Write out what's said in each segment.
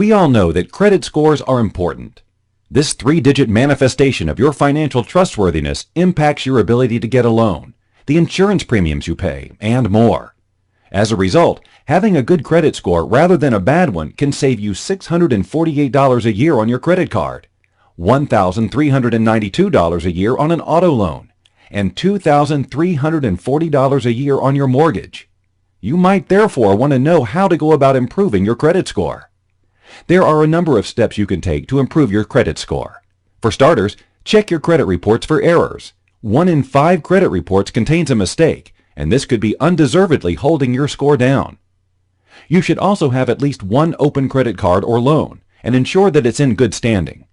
We all know that credit scores are important. This three-digit manifestation of your financial trustworthiness impacts your ability to get a loan, the insurance premiums you pay, and more. As a result, having a good credit score rather than a bad one can save you $648 a year on your credit card, $1,392 a year on an auto loan, and $2,340 a year on your mortgage. You might therefore want to know how to go about improving your credit score. There are a number of steps you can take to improve your credit score. For starters, check your credit reports for errors. 1 in 5 credit reports contains a mistake, and this could be undeservedly holding your score down. You should also have at least one open credit card or loan, and ensure that it's in good standing.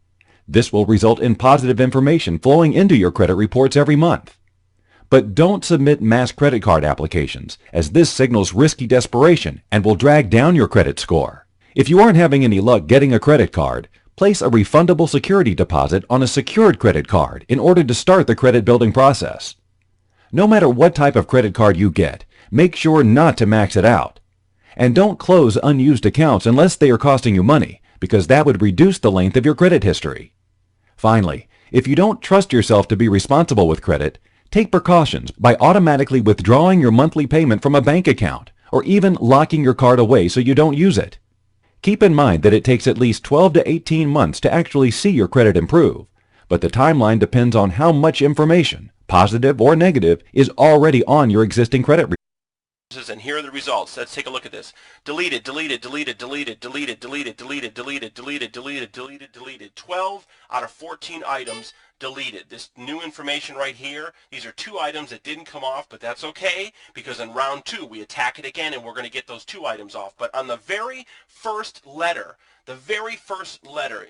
This will result in positive information flowing into your credit reports every month. But don't submit mass credit card applications, as this signals risky desperation and will drag down your credit score. If you aren't having any luck getting a credit card, place a refundable security deposit on a secured credit card in order to start the credit building process. No matter what type of credit card you get, make sure not to max it out. And don't close unused accounts unless they are costing you money, because that would reduce the length of your credit history. Finally, if you don't trust yourself to be responsible with credit, take precautions by automatically withdrawing your monthly payment from a bank account, or even locking your card away so you don't use it. Keep in mind that it takes at least 12 to 18 months to actually see your credit improve, but the timeline depends on how much information, positive or negative, is already on your existing credit report. And here are the results. Let's take a look at this. Deleted, deleted, deleted, deleted, deleted, deleted, deleted, deleted, deleted, deleted, deleted, deleted. 12 out of 14 items deleted. This new information right here, these are 2 items that didn't come off, but that's okay, because in round 2 we attack it again and we're going to get those 2 items off. But on the very first letter,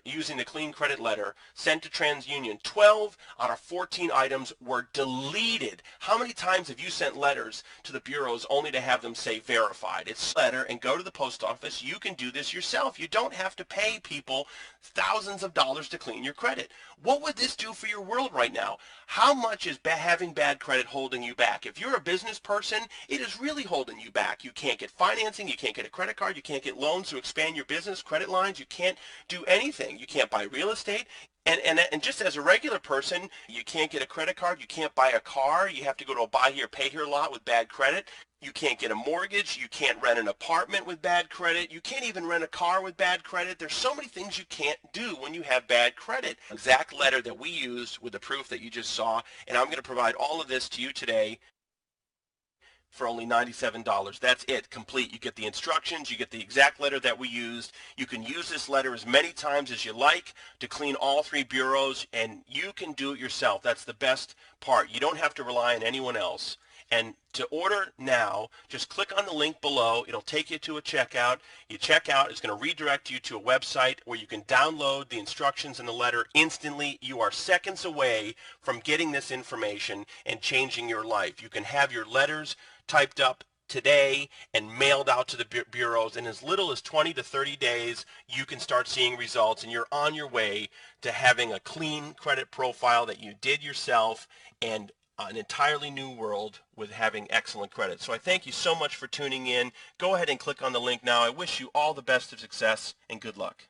using the clean credit letter sent to TransUnion, 12 out of 14 items were deleted. How many times have you sent letters to the bureaus only to have them say verified? It's a letter, and go to the post office. You can do this yourself. You don't have to pay people thousands of dollars to clean your credit. What would this do for your world right now? How much is having bad credit holding you back? If you're a business person, it is really holding you back. You can't get financing, you can't get a credit card, you can't get loans to expand your business, credit lines, you can't do anything. You can't buy real estate. And just as a regular person, you can't get a credit card, you can't buy a car, you have to go to a buy here, pay here lot with bad credit. You can't get a mortgage, you can't rent an apartment with bad credit, you can't even rent a car with bad credit. There's so many things you can't do when you have bad credit. Exact letter that we used with the proof that you just saw, and I'm going to provide all of this to you today for only $97. That's it, complete. You get the instructions, you get the exact letter that we used. You can use this letter as many times as you like to clean all 3 bureaus, and you can do it yourself. That's the best part. You don't have to rely on anyone else. And to order now, just click on the link below. It'll take you to a checkout. You check out, it's going to redirect you to a website where you can download the instructions in the letter instantly. You are seconds away from getting this information and changing your life. You can have your letters typed up today and mailed out to the bureaus. In as little as 20 to 30 days, you can start seeing results, and you're on your way to having a clean credit profile that you did yourself, and an entirely new world with having excellent credit. So I thank you so much for tuning in. Go ahead and click on the link now. I wish you all the best of success and good luck.